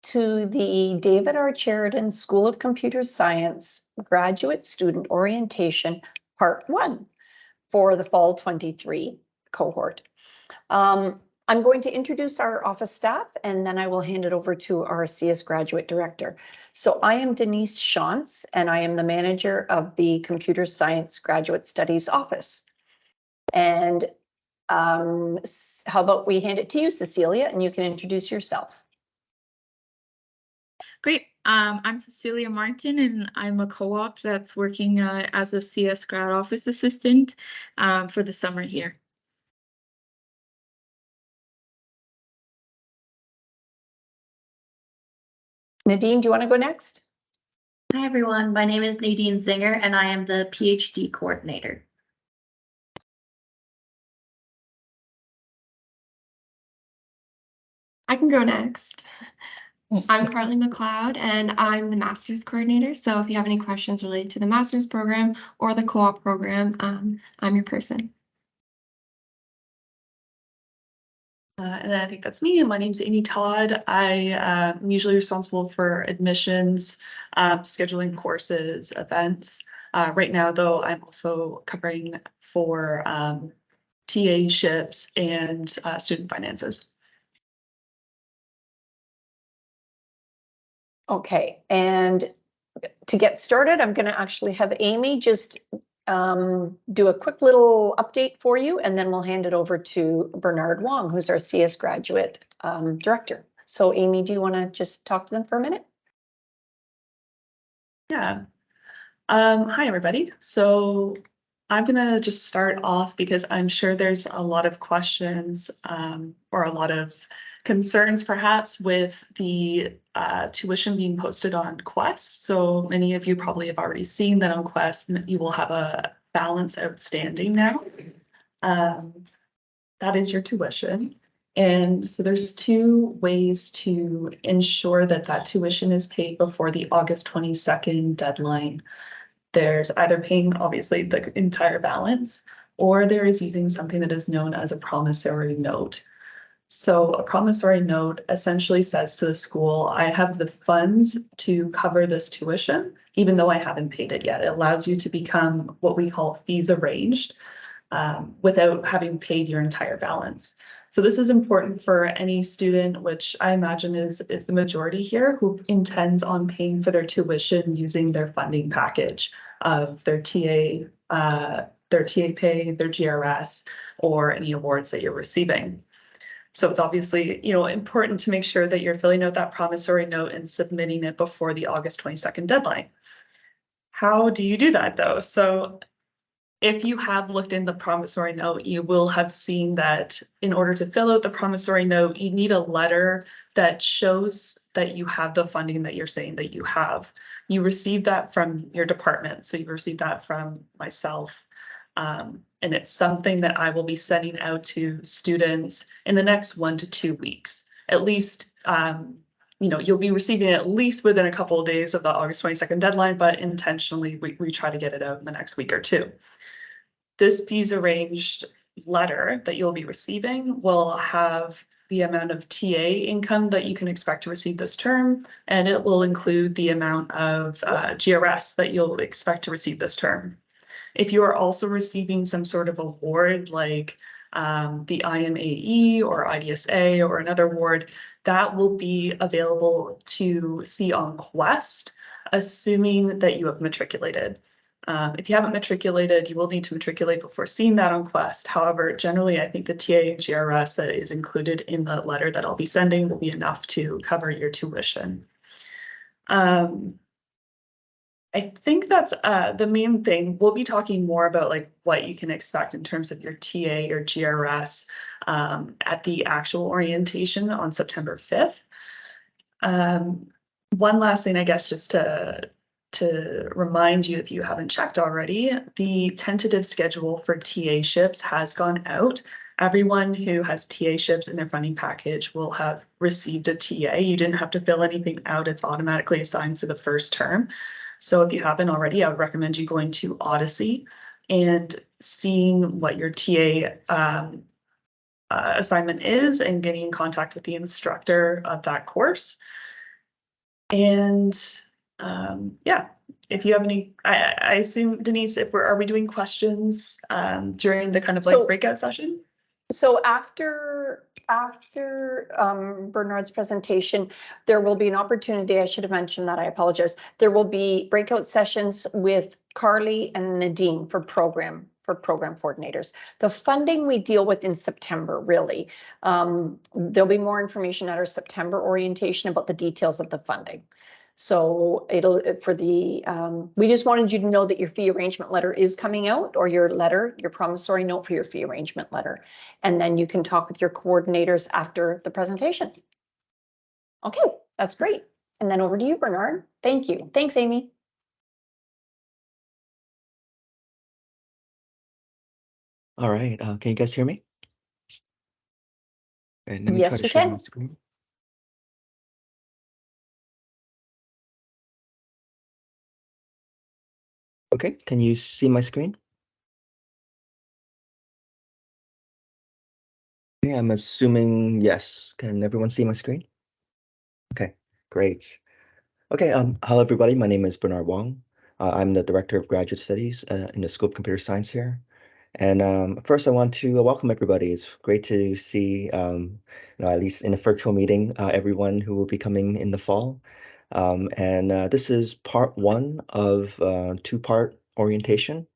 to the David R. Sheridan School of Computer Science Graduate Student Orientation Part 1 for the Fall 23 cohort. I'm going to introduce our office staff and then I will hand it over to our CS Graduate Director. So I am Denise Shantz and I am the manager of the Computer Science Graduate Studies Office. And how about we hand it to you, Cecilia, and you can introduce yourself. Great. I'm Cecilia Martin, and I'm a co-op that's working as a CS grad office assistant for the summer here. Nadine, do you want to go next? Hi, everyone. My name is Nadine Zinger, and I am the PhD coordinator. I can go next. I'm Carly McLeod, and I'm the master's coordinator. So if you have any questions related to the master's program or the co-op program, I'm your person. And I think that's me. My name's Amy Todd. I am usually responsible for admissions, scheduling courses, events. Right now, though, I'm also covering for TA-ships and student finances. Okay, and to get started, I'm going to actually have Amy just do a quick little update for you, and then we'll hand it over to Bernard Wong, who's our CS Graduate Director. So Amy, do you want to just talk to them for a minute? Yeah. Hi, everybody. So I'm going to just start off because I'm sure there's a lot of questions or a lot of concerns perhaps with the tuition being posted on Quest. So many of you probably have already seen that on Quest you will have a balance outstanding now. That is your tuition. And so there's two ways to ensure that that tuition is paid before the August 22nd deadline. There's either paying obviously the entire balance, or there is using something that is known as a promissory note. So a promissory note essentially says to the school, I have the funds to cover this tuition, even though I haven't paid it yet. It allows you to become what we call fees arranged without having paid your entire balance. So this is important for any student, which I imagine is the majority here, who intends on paying for their tuition using their funding package of their TA pay, their GRS, or any awards that you're receiving. So it's obviously, important to make sure that you're filling out that promissory note and submitting it before the August 22nd deadline. How do you do that though? So if you have looked in the promissory note, you will have seen that in order to fill out the promissory note, you need a letter that shows that you have the funding that you're saying that you have. You receive that from your department. So you receive that from myself. And it's something that I will be sending out to students in the next 1 to 2 weeks. At least, you'll be receiving it at least within a couple of days of the August 22nd deadline, but intentionally we try to get it out in the next week or two. This fees arranged letter that you'll be receiving will have the amount of TA income that you can expect to receive this term, and it will include the amount of GRS that you'll expect to receive this term. If you are also receiving some sort of award like the IMAE or IDSA or another award, that will be available to see on Quest, assuming that you have matriculated. If you haven't matriculated, you will need to matriculate before seeing that on Quest. However, generally, I think the TA and GRS that is included in the letter that I'll be sending will be enough to cover your tuition. I think that's the main thing. We'll be talking more about like what you can expect in terms of your TA or GRS at the actual orientation on September 5th. One last thing, I guess, just to remind you, if you haven't checked already, the tentative schedule for TA ships has gone out. Everyone who has TA ships in their funding package will have received a TA. You didn't have to fill anything out. It's automatically assigned for the first term. So if you haven't already, I would recommend you going to Odyssey and seeing what your TA assignment is and getting in contact with the instructor of that course. And yeah, if you have any, I assume Denise, are we doing questions during the kind of like So- breakout session? So after Bernard's presentation, there will be an opportunity. I should have mentioned that. I apologize. There will be breakout sessions with Carly and Nadine for program coordinators. The funding we deal with in September, really. There'll be more information at our September orientation about the details of the funding. So it'll for the we just wanted you to know that your fee arrangement letter is coming out, or your promissory note for your fee arrangement letter. And then you can talk with your coordinators after the presentation. Okay, that's great. And then over to you, Bernard. Thank you. Thanks, Amy. All right, can you guys hear me? And let me Yes, try to we share can. my screen. Okay, can you see my screen? Okay, I'm assuming yes. Can everyone see my screen? Okay, great. Okay, hello everybody. My name is Bernard Wong. I'm the Director of Graduate Studies in the School of Computer Science here. And first, I want to welcome everybody. It's great to see, at least in a virtual meeting, everyone who will be coming in the fall. This is part one of two-part orientation.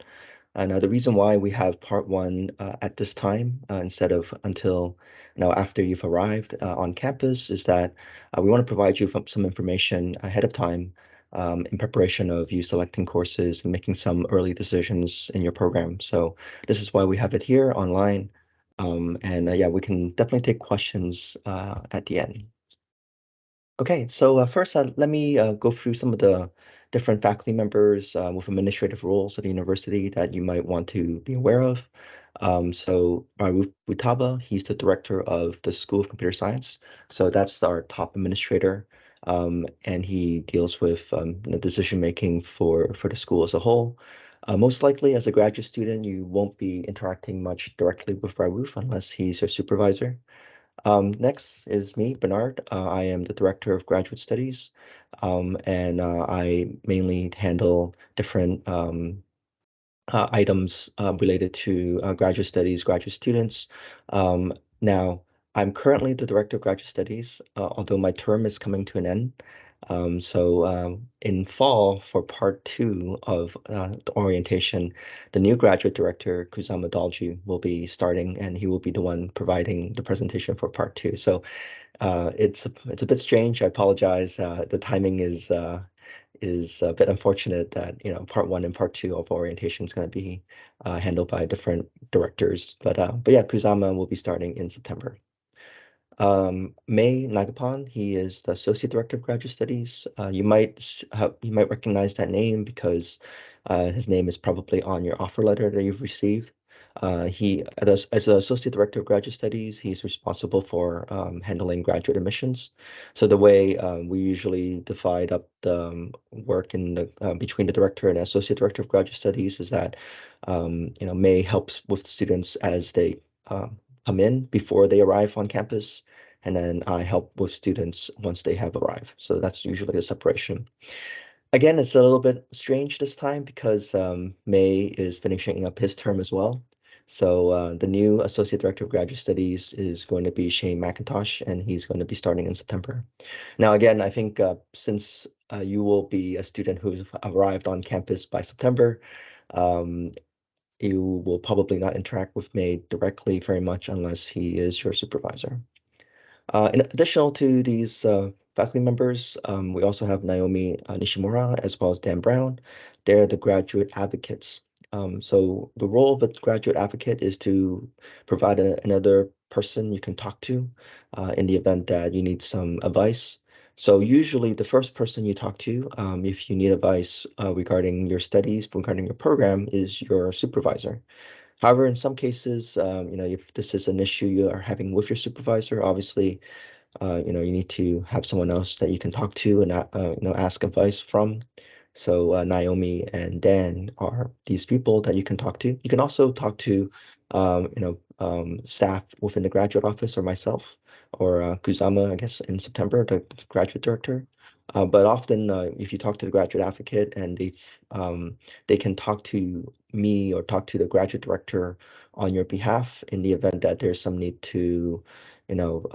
The reason why we have part one at this time instead of until after you've arrived on campus is that we want to provide you some information ahead of time in preparation of you selecting courses and making some early decisions in your program. So this is why we have it here online. Yeah, we can definitely take questions at the end. Okay, so first let me go through some of the different faculty members with administrative roles at the university that you might want to be aware of. So Aruf Butaba, he's the director of the School of Computer Science. So that's our top administrator, and he deals with the decision making for the school as a whole. Most likely, as a graduate student, you won't be interacting much directly with Aruf unless he's your supervisor. Next is me, Bernard. I am the Director of Graduate Studies, and I mainly handle different items related to graduate studies, graduate students. Now, I'm currently the Director of Graduate Studies, although my term is coming to an end. In fall, for part two of the orientation, the new graduate director, Kusama Dalji, will be starting, and he will be the one providing the presentation for part two. So it's a bit strange. I apologize. The timing is a bit unfortunate that part one and part two of orientation is going to be handled by different directors. But yeah, Kusama will be starting in September. May Nagapan, he is the Associate Director of Graduate Studies. You might recognize that name because his name is probably on your offer letter that you've received. As the Associate Director of Graduate Studies, he's responsible for handling graduate admissions. So the way we usually divide up the work in between the Director and Associate Director of Graduate Studies is that May helps with students as they come in before they arrive on campus, and then I help with students once they have arrived. So that's usually the separation. Again, it's a little bit strange this time because May is finishing up his term as well. So the new Associate Director of Graduate Studies is going to be Shane McIntosh, and he's going to be starting in September. Now, again, I think since you will be a student who's arrived on campus by September, you will probably not interact with May directly very much unless he is your supervisor. In addition to these faculty members, we also have Naomi Nishimura as well as Dan Brown. They're the graduate advocates. So the role of a graduate advocate is to provide another person you can talk to in the event that you need some advice. So usually the first person you talk to, if you need advice regarding your studies, regarding your program, is your supervisor. However, in some cases, if this is an issue you are having with your supervisor, obviously, you need to have someone else that you can talk to and ask advice from. So Naomi and Dan are these people that you can talk to. You can also talk to, staff within the graduate office or myself or Kusama, I guess, in September, the graduate director. But often, if you talk to the graduate advocate and they can talk to me or talk to the graduate director on your behalf in the event that there's some need to,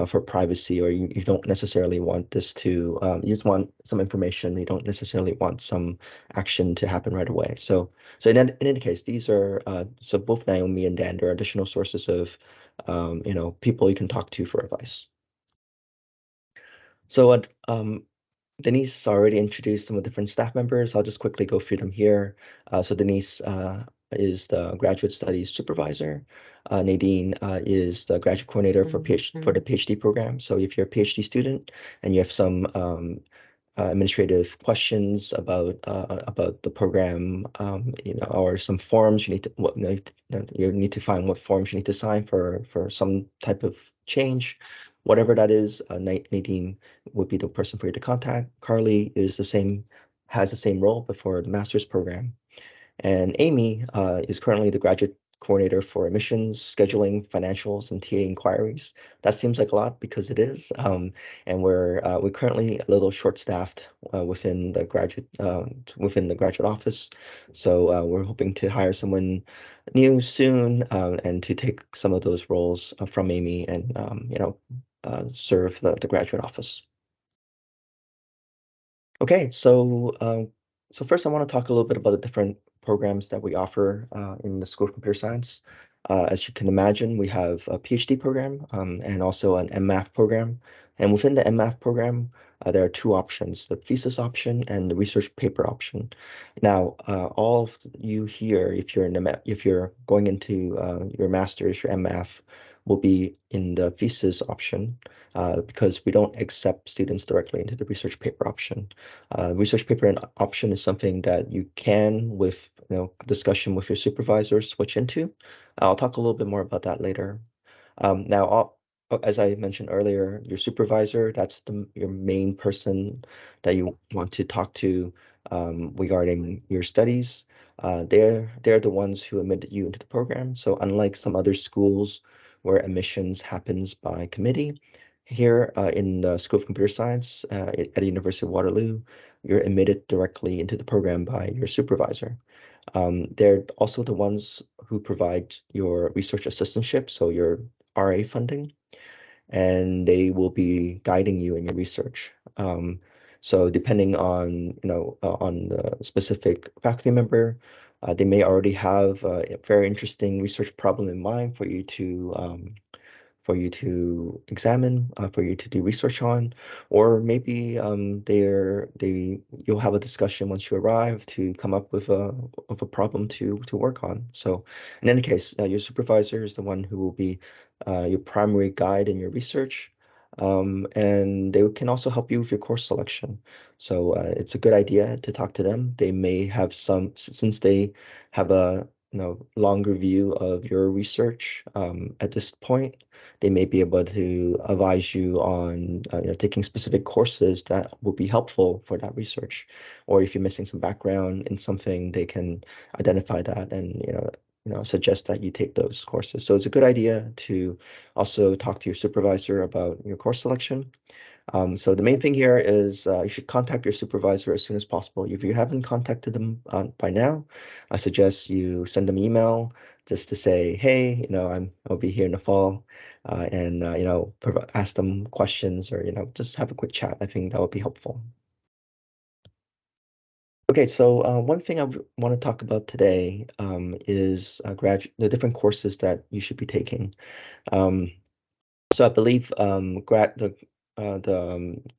for privacy, or you don't necessarily want this to, you just want some information. You don't necessarily want some action to happen right away. So in any case, these are, so both Naomi and Dan, there are additional sources of, people you can talk to for advice. So Denise already introduced some of the different staff members. I'll just quickly go through them here. So Denise is the graduate studies supervisor. Nadine is the graduate coordinator for the PhD program. So if you're a PhD student and you have some administrative questions about the program, or some forms you need to you need to find what forms you need to sign for some type of change, whatever that is. Nadine would be the person for you to contact. Carly has the same role but for the master's program. And Amy is currently the graduate coordinator for admissions, scheduling, financials, and TA inquiries. That seems like a lot because it is. And we're currently a little short-staffed within the graduate office. So we're hoping to hire someone new soon and to take some of those roles from Amy and serve the graduate office. Okay, so first I want to talk a little bit about the different programs that we offer in the School of Computer Science. As you can imagine, we have a PhD program and also an MMath program. And within the MMath program, there are two options, the thesis option and the research paper option. Now, all of you here, if you're going into your master's, your MMath, will be in the thesis option because we don't accept students directly into the research paper option. Research paper and option is something that you can, with discussion with your supervisor, switch into. I'll talk a little bit more about that later. Now, as I mentioned earlier, your supervisor, that's your main person that you want to talk to regarding your studies. They're the ones who admitted you into the program. So unlike some other schools where admissions happens by committee, here in the School of Computer Science at the University of Waterloo, you're admitted directly into the program by your supervisor. They're also the ones who provide your research assistantship, so your RA funding, and they will be guiding you in your research. So depending on on the specific faculty member, they may already have a very interesting research problem in mind for you to examine, for you to do research on, or maybe you'll have a discussion once you arrive to come up with a problem to work on. So in any case, your supervisor is the one who will be your primary guide in your research. And they can also help you with your course selection. So it's a good idea to talk to them. They may have since they have a longer view of your research at this point, they may be able to advise you on taking specific courses that will be helpful for that research. Or if you're missing some background in something, they can identify that and suggest that you take those courses. So it's a good idea to also talk to your supervisor about your course selection. So the main thing here is you should contact your supervisor as soon as possible. If you haven't contacted them by now, I suggest you send them an email just to say, hey, I'll be here in the fall, and ask them questions or just have a quick chat. I think that would be helpful. Okay, so one thing I want to talk about today is the different courses that you should be taking. So I believe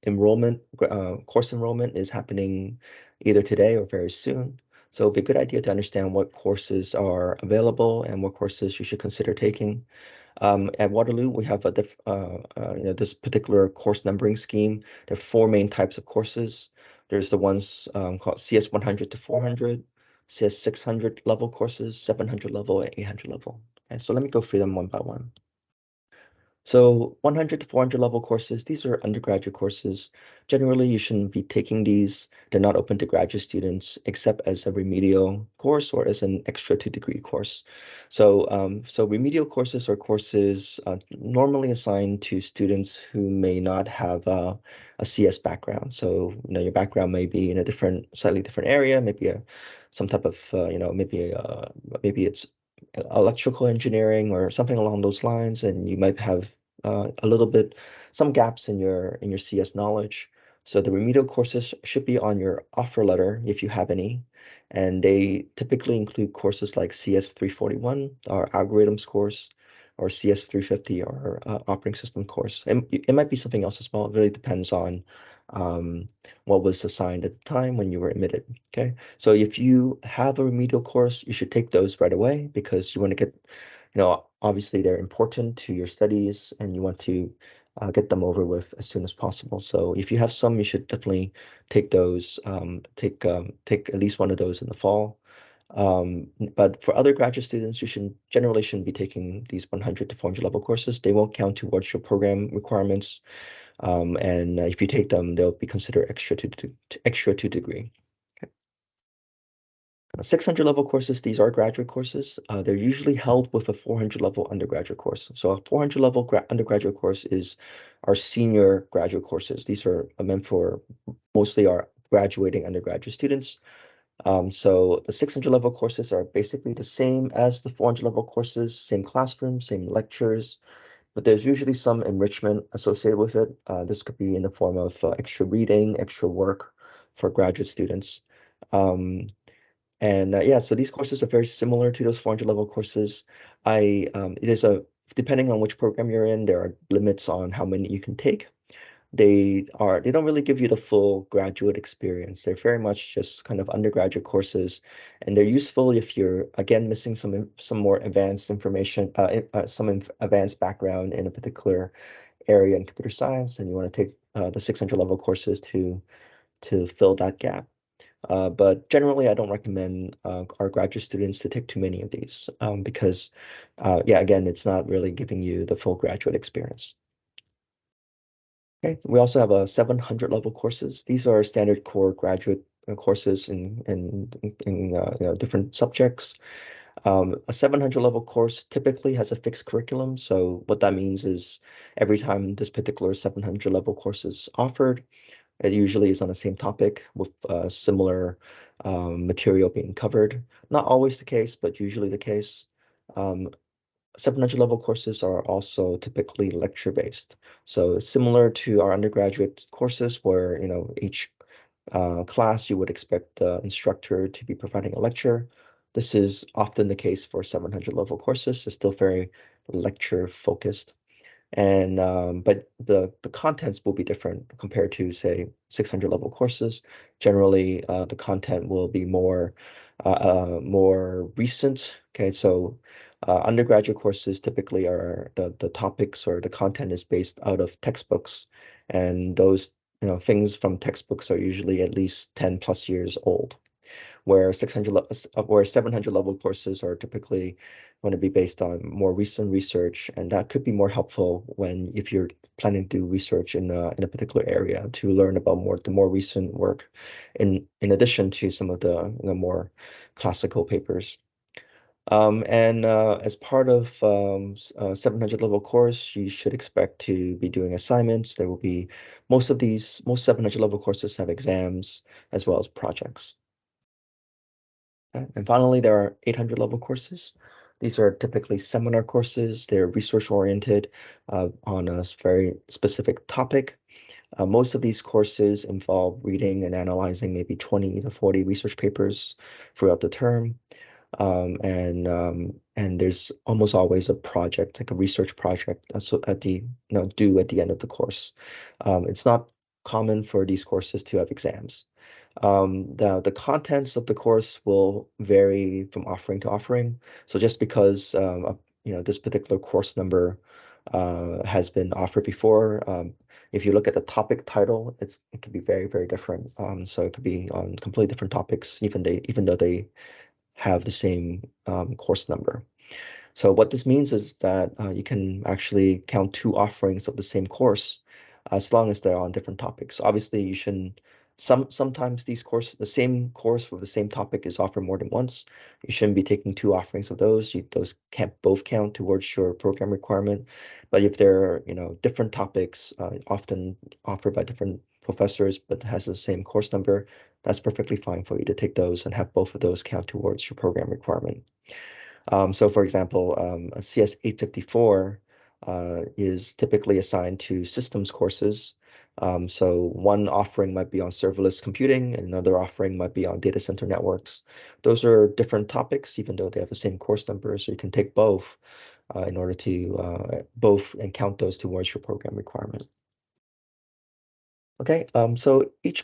enrollment course enrollment is happening either today or very soon. So it'd be a good idea to understand what courses are available and what courses you should consider taking. At Waterloo, we have this particular course numbering scheme. There are four main types of courses. There's the ones called CS 100 to 400, CS 600 level courses, 700 level, and 800 level. Okay, so let me go through them one by one. So 100 to 400 level courses, these are undergraduate courses. Generally, you shouldn't be taking these. They're not open to graduate students except as a remedial course or as an extra 2-degree course. So remedial courses are courses normally assigned to students who may not have a CS background. So, your background may be in a slightly different area, maybe some type of, maybe it's electrical engineering or something along those lines, and you might have some gaps in your CS knowledge. So the remedial courses should be on your offer letter if you have any, and they typically include courses like CS 341, our algorithms course, or CS 350, or operating system course. And it might be something else as well. It really depends on what was assigned at the time when you were admitted. Okay, so if you have a remedial course, you should take those right away because you want to get, obviously they're important to your studies and you want to get them over with as soon as possible. So if you have some, you should definitely take those, take at least one of those in the fall. But for other graduate students, you generally shouldn't be taking these 100 to 400 level courses. They won't count towards your program requirements. And if you take them, they'll be considered extra 2-degree. 600 level courses, these are graduate courses. They're usually held with a 400 level undergraduate course. So a 400 level undergraduate course is our senior graduate courses. These are meant for mostly our graduating undergraduate students. So the 600 level courses are basically the same as the 400 level courses, same classroom, same lectures, but there's usually some enrichment associated with it. This could be in the form of extra reading, extra work for graduate students. Yeah, so these courses are very similar to those 400 level courses. Depending on which program you're in, there are limits on how many you can take. They don't really give you the full graduate experience. They're very much just kind of undergraduate courses, and they're useful if you're, again, missing some more advanced information, advanced background in a particular area in computer science, and you want to take the 600 level courses to fill that gap. But generally, I don't recommend our graduate students to take too many of these because, yeah, again, it's not really giving you the full graduate experience. Okay, we also have a 700 level courses. These are standard core graduate courses in different subjects. A 700 level course typically has a fixed curriculum. So what that means is every time this particular 700 level course is offered, it usually is on the same topic with similar material being covered. Not always the case, but usually the case. 700 level courses are also typically lecture based. So similar to our undergraduate courses where, each class you would expect the instructor to be providing a lecture. This is often the case for 700 level courses. It's still very lecture focused. But the contents will be different compared to, say, 600 level courses. Generally, the content will be more recent. Okay, so undergraduate courses typically are the topics or the content is based out of textbooks, and those things from textbooks are usually at least 10 plus years old, where 700 level courses are typically going to be based on more recent research, and that could be more helpful if you're planning to do research in a particular area to learn about the more recent work, in addition to some of the more classical papers. As part of 700 level course, you should expect to be doing assignments. There will be most 700 level courses have exams as well as projects. And finally, there are 800 level courses. These are typically seminar courses. They're research oriented on a very specific topic. Most of these courses involve reading and analyzing maybe 20 to 40 research papers throughout the term. And there's almost always a project, like a research project, so due at the end of the course. It's not common for these courses to have exams. The contents of the course will vary from offering to offering. So just because this particular course number has been offered before, if you look at the topic title, it can be very, very different. So it could be on completely different topics, even though they have the same course number. So what this means is that you can actually count 2 offerings of the same course as long as they're on different topics. Obviously, you shouldn't. Sometimes the same course with the same topic is offered more than once. You shouldn't be taking 2 offerings of those. Those can't both count towards your program requirement. But if they're, different topics, often offered by different professors, but has the same course number, that's perfectly fine for you to take those and have both of those count towards your program requirement. So for example, a CS 854 is typically assigned to systems courses. So one offering might be on serverless computing, and another offering might be on data center networks. Those are different topics, even though they have the same course number. So you can take both in order to both and count those towards your program requirement. Okay, so each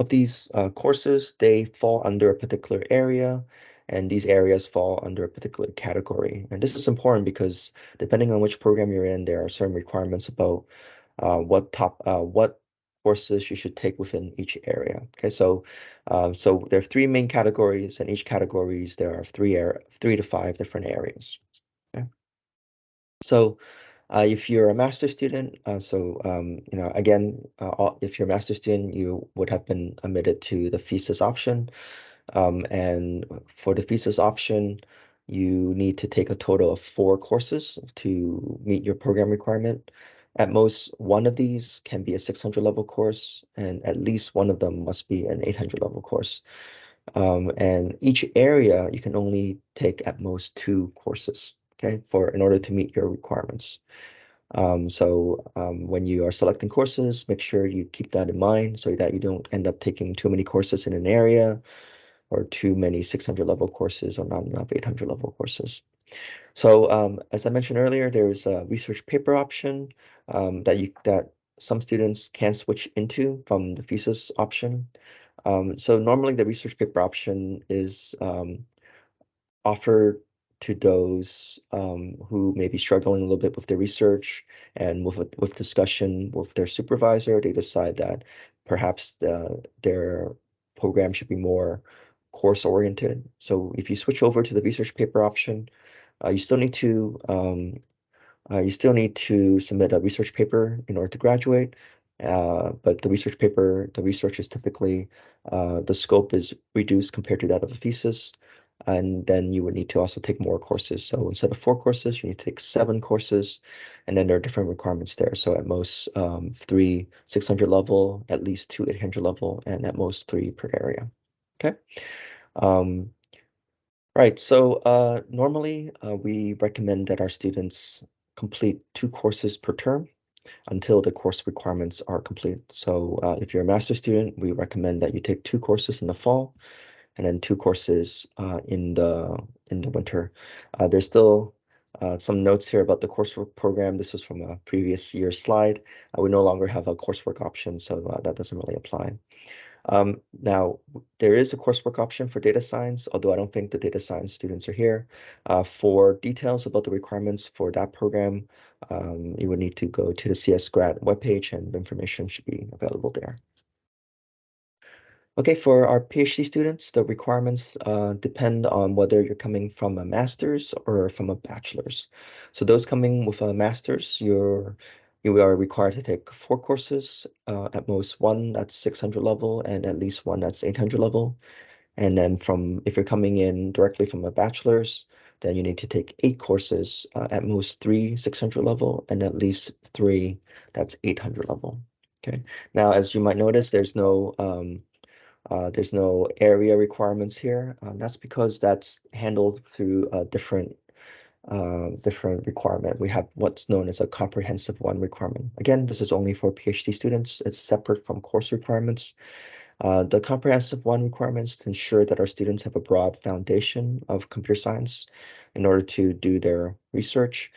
of these courses, they fall under a particular area, and these areas fall under a particular category. And this is important because depending on which program you're in, there are certain requirements about what courses you should take within each area. Okay, so there are 3 main categories, and each categories there are 3 to 5 different areas. Okay, so if you're a master student, again, if you're a master student, you would have been admitted to the thesis option. And for the thesis option, you need to take a total of 4 courses to meet your program requirement. At most, one of these can be a 600 level course, and at least one of them must be an 800 level course. And each area, you can only take at most 2 courses, okay, in order to meet your requirements. When you are selecting courses, make sure you keep that in mind so that you don't end up taking too many courses in an area or too many 600 level courses or not enough 800 level courses. So as I mentioned earlier, there's a research paper option that some students can switch into from the thesis option. So normally the research paper option is offered to those who may be struggling a little bit with their research, and with discussion with their supervisor, they decide that perhaps their program should be more course oriented. So if you switch over to the research paper option, you still need to submit a research paper in order to graduate. But the research is typically, the scope is reduced compared to that of a thesis. And then you would need to also take more courses. So instead of 4 courses, you need to take 7 courses. And then there are different requirements there. So at most 3 600 level, at least 2 800 level, and at most 3 per area. Okay. Right. So normally we recommend that our students complete 2 courses per term until the course requirements are complete. So if you're a master's student, we recommend that you take 2 courses in the fall and then 2 courses in the winter. There's still some notes here about the coursework program. This was from a previous year's slide. We no longer have a coursework option, so that doesn't really apply. Now, there is a coursework option for data science, although I don't think the data science students are here. For details about the requirements for that program, you would need to go to the CS Grad webpage, and information should be available there. Okay, for our PhD students, the requirements depend on whether you're coming from a master's or from a bachelor's. So those coming with a master's, you are required to take 4 courses, at most 1 that's 600 level and at least 1 that's 800 level. And then if you're coming in directly from a bachelor's, then you need to take 8 courses, at most 3 600 level and at least 3 that's 800 level. Okay. Now, as you might notice, there's no area requirements here. That's because that's handled through a different requirement. We have what's known as a comprehensive 1 requirement. Again, this is only for PhD students. It's separate from course requirements. The comprehensive 1 requirements to ensure that our students have a broad foundation of computer science in order to do their research.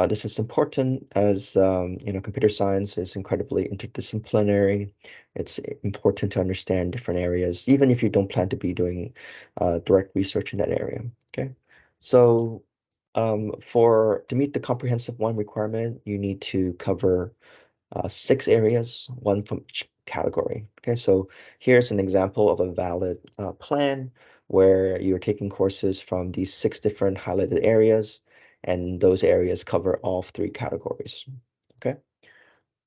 This is important as computer science is incredibly interdisciplinary. It's important to understand different areas, even if you don't plan to be doing direct research in that area. Okay, so to meet the comprehensive 1 requirement, you need to cover 6 areas, 1 from each category. Okay, so here's an example of a valid plan where you're taking courses from these 6 different highlighted areas. and those areas cover all 3 categories. Okay.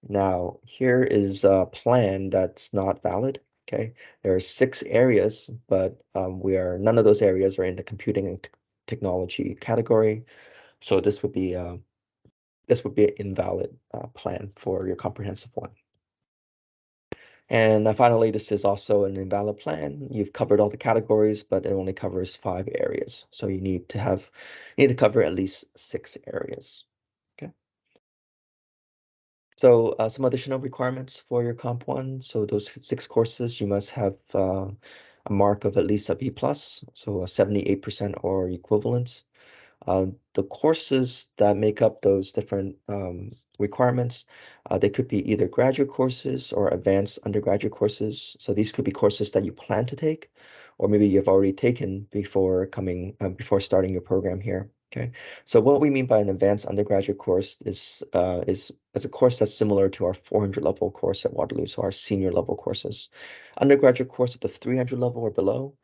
Now, here is a plan that's not valid. Okay, there are 6 areas, but none of those areas are in the computing and technology category. So this would be an invalid plan for your comprehensive one. And finally, this is also an invalid plan. You've covered all the categories, but it only covers 5 areas. So you need to cover at least 6 areas. Okay. So some additional requirements for your Comp 1. So those 6 courses, you must have a mark of at least a B+, so a 78% or equivalent. The courses that make up those different requirements, they could be either graduate courses or advanced undergraduate courses. So these could be courses that you plan to take, or maybe you've already taken before starting your program here. Okay, so what we mean by an advanced undergraduate course is a course that's similar to our 400 level course at Waterloo, so our senior level courses. Undergraduate course at the 300 level or below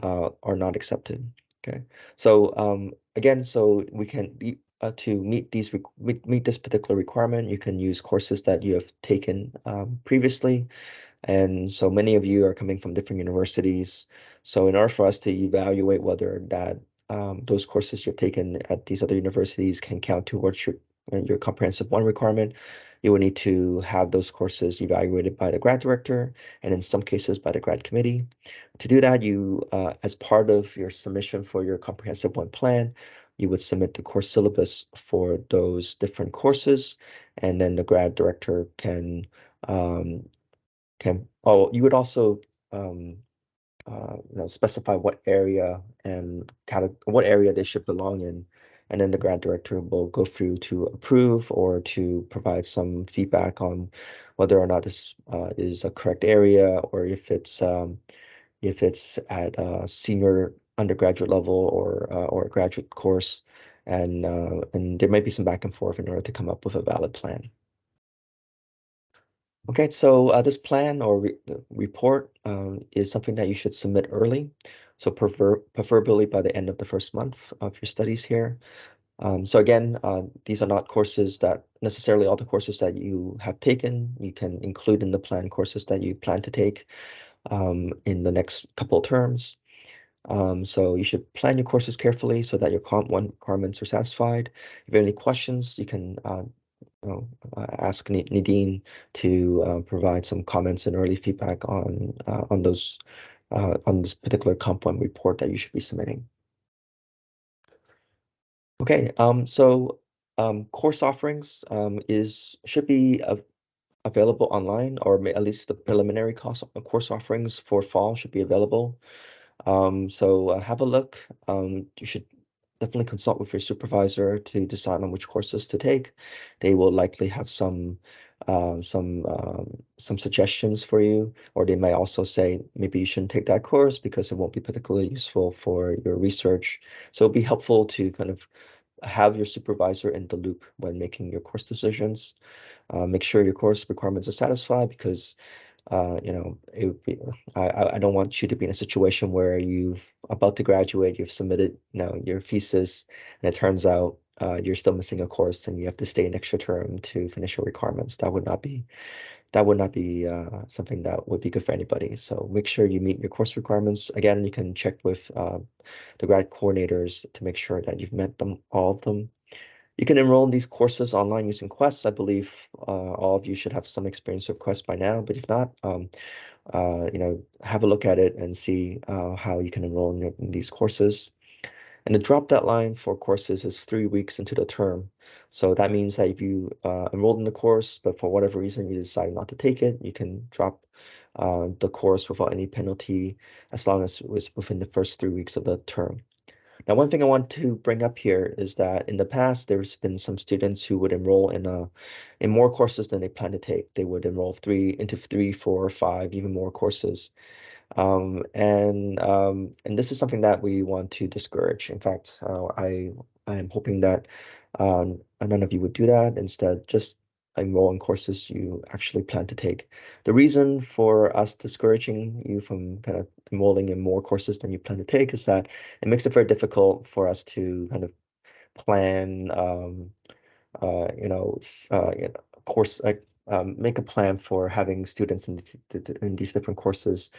are not accepted. Okay, so again, so we can to meet this particular requirement, you can use courses that you have taken previously. And so many of you are coming from different universities. So in order for us to evaluate whether those courses you've taken at these other universities can count towards your comprehensive 1 requirement, you will need to have those courses evaluated by the grad director, and in some cases by the grad committee. To do that, you, as part of your submission for your comprehensive 1 plan, you would submit the course syllabus for those different courses, and then the grad director you would also specify what area and what area they should belong in, and then the grad director will go through to approve or to provide some feedback on whether or not this is a correct area, or if it's at a senior undergraduate level or a graduate course, and there might be some back and forth in order to come up with a valid plan. Okay, so this plan or report is something that you should submit early, so preferably by the end of the first month of your studies here. So again, these are not courses that necessarily all the courses that you have taken. You can include in the plan courses that you plan to take in the next couple of terms. So you should plan your courses carefully so that your Comp 1 requirements are satisfied. If you have any questions, you can ask Nadine to provide some comments and early feedback on this particular Comp 1 report that you should be submitting. Okay, so course offerings should be available online, or at least the preliminary course offerings for fall should be available. So have a look. You should definitely consult with your supervisor to decide on which courses to take. They will likely have some suggestions for you, or they may also say maybe you shouldn't take that course because it won't be particularly useful for your research. So it'll be helpful to kind of have your supervisor in the loop when making your course decisions. Make sure your course requirements are satisfied, because it would be, I don't want you to be in a situation where you've about to graduate, you've submitted, your thesis, and it turns out you're still missing a course and you have to stay an extra term to finish your requirements. That would not be something that would be good for anybody. So make sure you meet your course requirements. Again, you can check with the grad coordinators to make sure that you've met all of them. You can enroll in these courses online using Quest. I believe all of you should have some experience with Quest by now, but if not, have a look at it and see how you can enroll in these courses. And the drop deadline for courses is 3 weeks into the term. So that means that if you enrolled in the course, but for whatever reason you decide not to take it, you can drop the course without any penalty, as long as it was within the first 3 weeks of the term. Now, one thing I want to bring up here is that in the past, there's been some students who would enroll in more courses than they plan to take. They would enroll into 3, 4, or 5, even more courses. And this is something that we want to discourage. In fact, I am hoping that none of you would do that. Instead, just enroll in courses you actually plan to take. The reason for us discouraging you from kind of enrolling in more courses than you plan to take is that it makes it very difficult for us to kind of plan, course, make a plan for having students in these different courses.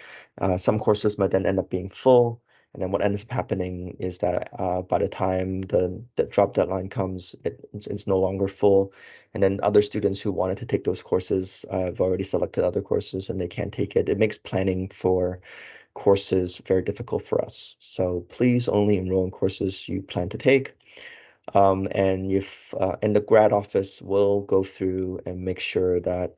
Some courses might then end up being full, and then what ends up happening is that by the time the drop deadline comes, it's no longer full, and then other students who wanted to take those courses have already selected other courses and they can't take it. It makes planning for courses very difficult for us. So please only enroll in courses you plan to take. And the grad office will go through and make sure that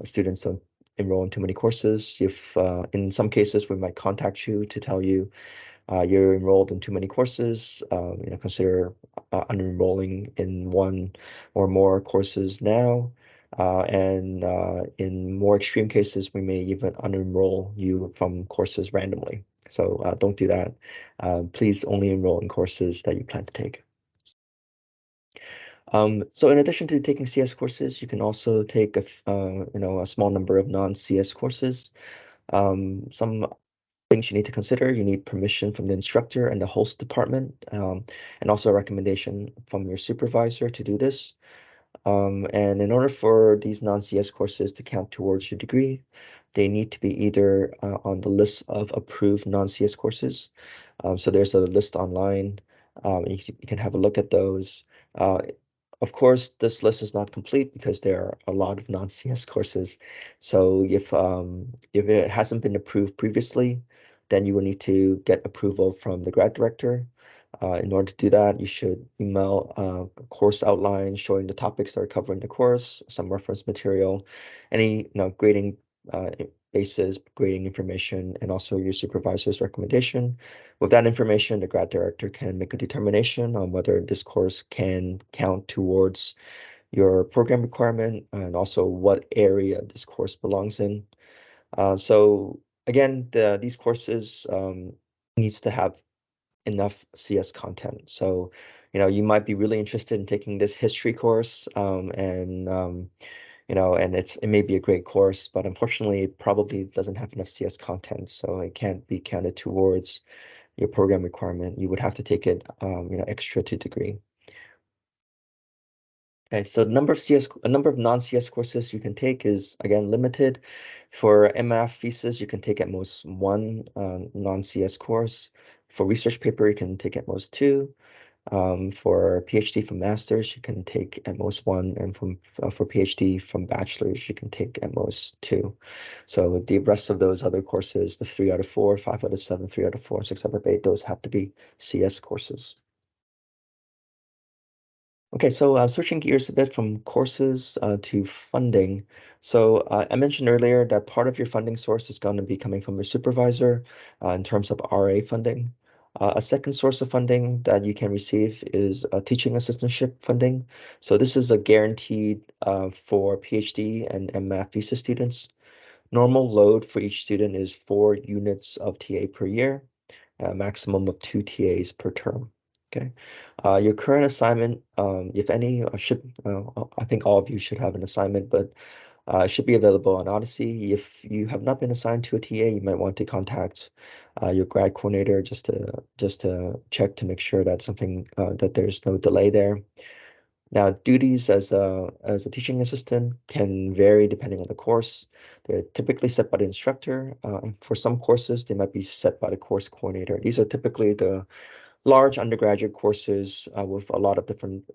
students don't enroll in too many courses. If in some cases we might contact you to tell you you're enrolled in too many courses, consider unenrolling in one or more courses now. And in more extreme cases, we may even unenroll you from courses randomly. So don't do that. Please only enroll in courses that you plan to take. So in addition to taking CS courses, you can also take a small number of non-CS courses. Some things you need to consider: you need permission from the instructor and the host department, and also a recommendation from your supervisor to do this. And in order for these non-CS courses to count towards your degree, they need to be either on the list of approved non-CS courses. So there's a list online. You can have a look at those. Of course, this list is not complete because there are a lot of non-CS courses. So if it hasn't been approved previously, then you will need to get approval from the grad director. In order to do that, you should email a course outline showing the topics that are covered in the course, some reference material, any grading basis, grading information, and also your supervisor's recommendation. With that information, the grad director can make a determination on whether this course can count towards your program requirement and also what area this course belongs in. So again, these courses needs to have enough CS content. So, you might be really interested in taking this history course, and it may be a great course, but unfortunately, it probably doesn't have enough CS content, so it can't be counted towards your program requirement. You would have to take it, extra to degree. Okay, so the number of non-CS courses you can take is again limited. For MF thesis, you can take at most one non-CS course. For research paper, you can take at most two. For PhD from master's, you can take at most one, and for PhD from bachelor's, you can take at most two. So the rest of those other courses, the 3 out of 4, 5 out of 7, 3 out of 4, 6 out of 8, those have to be CS courses. Okay, so switching gears a bit from courses to funding. So I mentioned earlier that part of your funding source is going to be coming from your supervisor in terms of RA funding. A second source of funding that you can receive is teaching assistantship funding. So this is a guaranteed for PhD and MAth thesis students. Normal load for each student is 4 units of TA per year, a maximum of 2 TAs per term. Okay, your current assignment, if any, I think all of you should have an assignment, but it should be available on Odyssey. If you have not been assigned to a TA, you might want to contact your grad coordinator just to check to make sure that that there's no delay there. Now, duties as a teaching assistant can vary depending on the course. They're typically set by the instructor. For some courses, they might be set by the course coordinator. These are typically the large undergraduate courses with a lot of different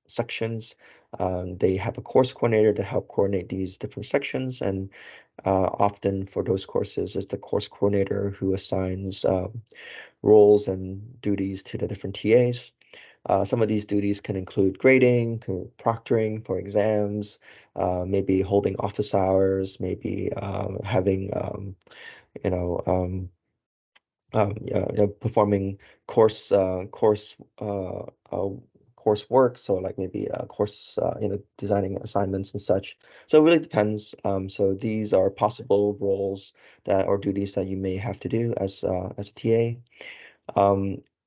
sections. They have a course coordinator to help coordinate these different sections, and often for those courses, it's the course coordinator who assigns roles and duties to the different TAs. Some of these duties can include grading, proctoring for exams, maybe holding office hours, maybe having, you know, performing course work. So like maybe designing assignments and such. So it really depends. So these are possible roles or duties that you may have to do as a TA.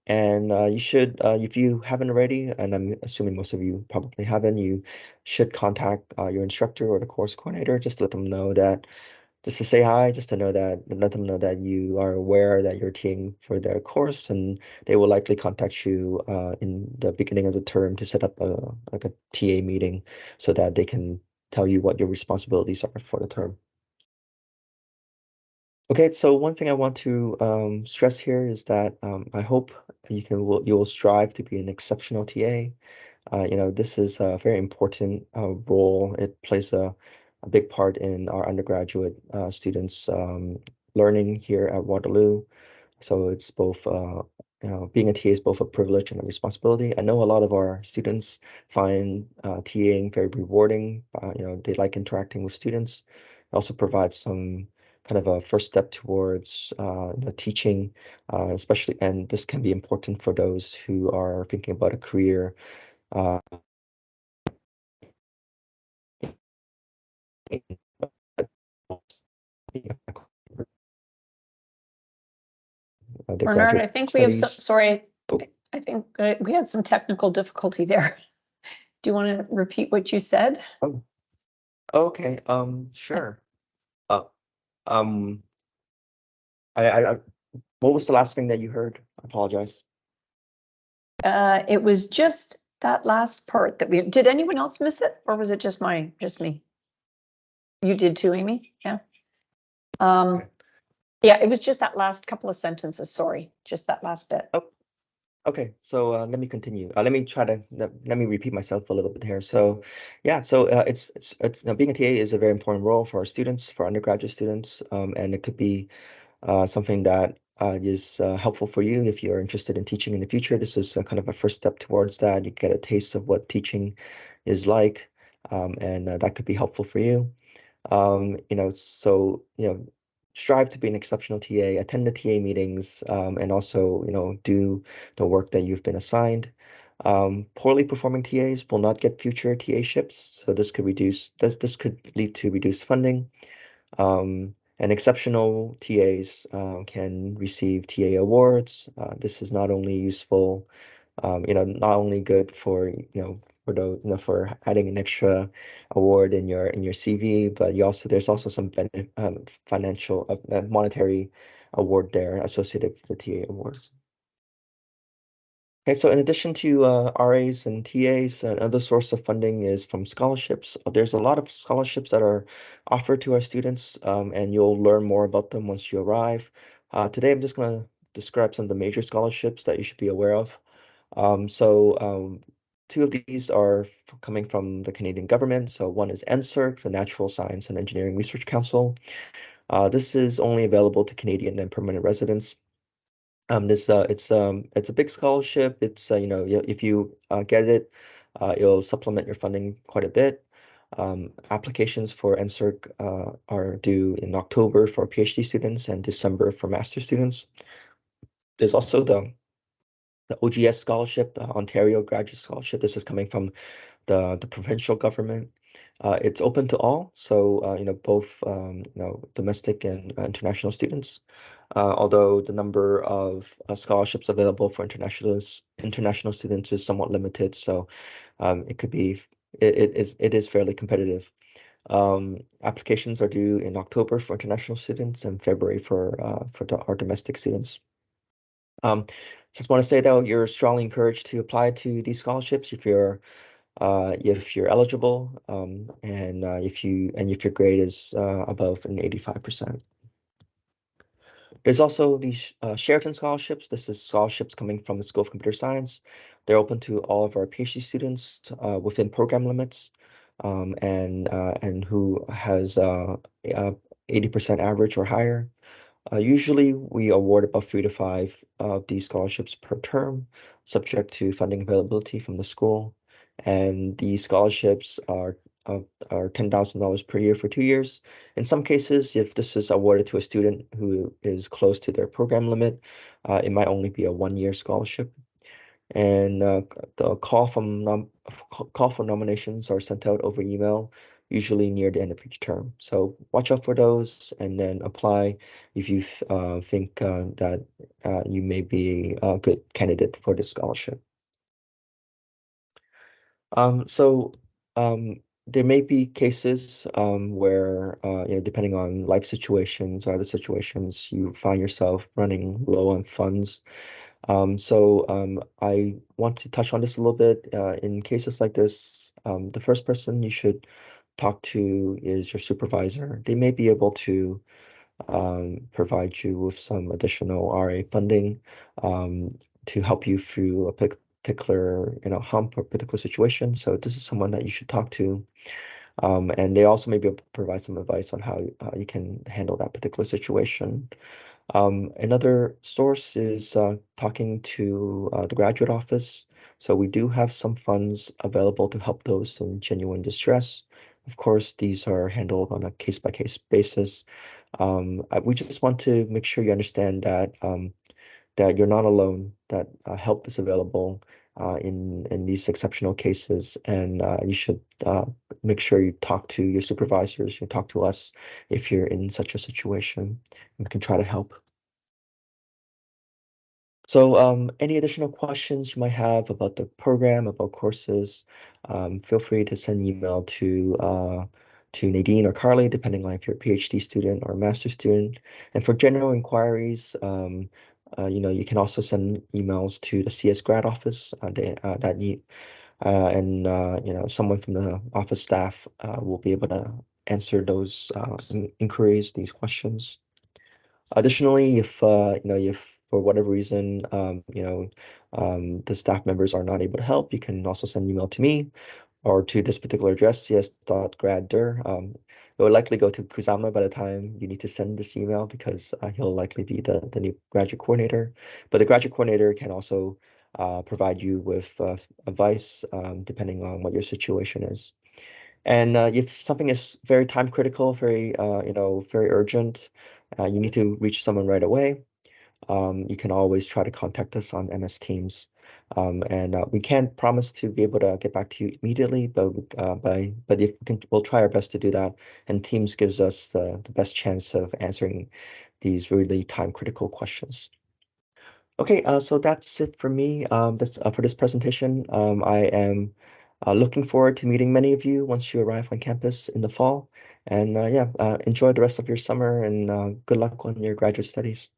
And you should, if you haven't already, and I'm assuming most of you probably haven't, you should contact your instructor or the course coordinator just to let them know that just to say hi, just to know that, let them know that you are aware that you're TAing for their course, and they will likely contact you in the beginning of the term to set up like a TA meeting so that they can tell you what your responsibilities are for the term. Okay, so one thing I want to stress here is that I hope you will strive to be an exceptional TA. This is a very important role. It plays a big part in our undergraduate students learning here at Waterloo. So it's both, being a TA is both a privilege and a responsibility. I know a lot of our students find TAing very rewarding. They like interacting with students. It also provides some kind of a first step towards teaching, especially, and this can be important for those who are thinking about a career uh, their Bernard, I graduate think we have some, studies. sorry, Oh. I think we had some technical difficulty there. Do you want to repeat what you said? Oh, okay. Sure. Uh, um, I what was the last thing that you heard? I apologize. It was just that last part that did anyone else miss it, or was it just me? You did too, Amy? Yeah. Okay. Yeah, it was just that last couple of sentences, sorry, just that last bit. Oh, okay. So let me continue. Let me try to let me repeat myself a little bit here. So, yeah. So it's being a TA is a very important role for our students, for undergraduate students, and it could be something that is helpful for you if you're interested in teaching in the future. This is kind of a first step towards that. You get a taste of what teaching is like, and that could be helpful for you. So strive to be an exceptional TA, attend the TA meetings, and also do the work that you've been assigned. Poorly performing TAs will not get future TA ships, so this could lead to reduced funding. And exceptional TAs can receive TA awards. This is not only useful, not only good for for those for adding an extra award in your CV, but there's also some financial monetary award there associated with the TA awards. Okay, so in addition to RAs and TAs, another source of funding is from scholarships. There's a lot of scholarships that are offered to our students, and you'll learn more about them once you arrive. Today, I'm just going to describe some of the major scholarships that you should be aware of. Two of these are coming from the Canadian government. So one is NSERC, the Natural Science and Engineering Research Council. This is only available to Canadian and permanent residents. It's a big scholarship. It's if you get it, it'll supplement your funding quite a bit. Applications for NSERC are due in October for PhD students and December for master students. There's also the OGS scholarship, the Ontario Graduate Scholarship. This is coming from the provincial government. It's open to all, so both domestic and international students. Although the number of scholarships available for international students is somewhat limited, so it is fairly competitive. Applications are due in October for international students and February for our domestic students. Just want to say though, you're strongly encouraged to apply to these scholarships if you're eligible, and if your grade is above an 85%. There's also these Sheraton scholarships. This is scholarships coming from the School of Computer Science. They're open to all of our PhD students within program limits, and who has 80% average or higher. Usually, we award about 3 to 5 of these scholarships per term, subject to funding availability from the school. And these scholarships are $10,000 per year for 2 years. In some cases, if this is awarded to a student who is close to their program limit, it might only be a 1-year scholarship. And the call for nominations are sent out over email, usually near the end of each term. So watch out for those, and then apply if you think that you may be a good candidate for this scholarship. So there may be cases where, depending on life situations or other situations, you find yourself running low on funds. I want to touch on this a little bit. In cases like this, the first person you should talk to is your supervisor. They may be able to provide you with some additional RA funding to help you through a particular, hump or particular situation. So this is someone that you should talk to. And they also may be able to provide some advice on how you can handle that particular situation. Another source is talking to the graduate office. So we do have some funds available to help those in genuine distress. Of course, these are handled on a case-by-case basis. We just want to make sure you understand that that you're not alone, that help is available in these exceptional cases, and you should make sure you talk to your supervisors, you talk to us if you're in such a situation, and we can try to help. So any additional questions you might have about the program, about courses, feel free to send an email to Nadine or Carly, depending on if you're a PhD student or a master's student. And for general inquiries, you can also send emails to the CS Grad office. Someone from the office staff will be able to answer those inquiries, these questions. Additionally, if for whatever reason, the staff members are not able to help, you can also send an email to me or to this particular address, cs.gradder. It will likely go to Kusama by the time you need to send this email because he'll likely be the new graduate coordinator. But the graduate coordinator can also provide you with advice depending on what your situation is. And if something is very time critical, very urgent, you need to reach someone right away. You can always try to contact us on MS Teams. We can't promise to be able to get back to you immediately, but if we can, we'll try our best to do that. And Teams gives us the best chance of answering these really time critical questions. Okay, so that's it for me. That's for this presentation. I am looking forward to meeting many of you once you arrive on campus in the fall. And enjoy the rest of your summer and good luck on your graduate studies.